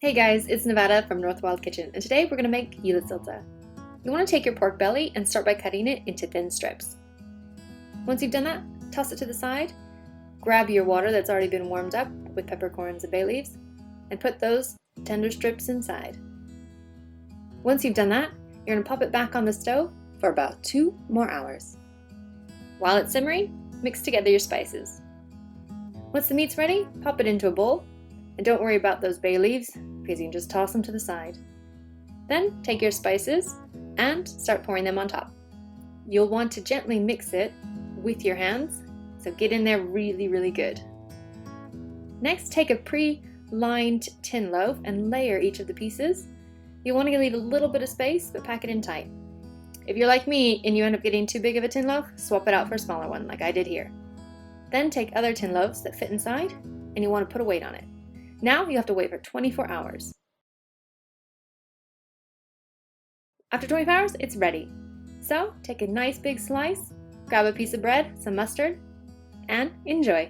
Hey guys, it's Nevada from North Wild Kitchen, and today we're going to make Julesylte. You want to take your pork belly and start by cutting it into thin strips. Once you've done that, toss it to the side, grab your water that's already been warmed up with peppercorns and bay leaves, and put those tender strips inside. Once you've done that, you're going to pop it back on the stove for about 2 more hours. While it's simmering, mix together your spices. Once the meat's ready, pop it into a bowl, and don't worry about those bay leaves because you can just toss them to the side. Then take your spices and start pouring them on top. You'll want to gently mix it with your hands, so get in there really good. Next, take a pre-lined tin loaf and layer each of the pieces. You want to leave a little bit of space, but pack it in tight. If you're like me and you end up getting too big of a tin loaf, swap it out for a smaller one like I did here. Then take other tin loaves that fit inside and you want to put a weight on it. Now you have to wait for 24 hours. After 24 hours, it's ready. So take a nice big slice, grab a piece of bread, some mustard, and enjoy.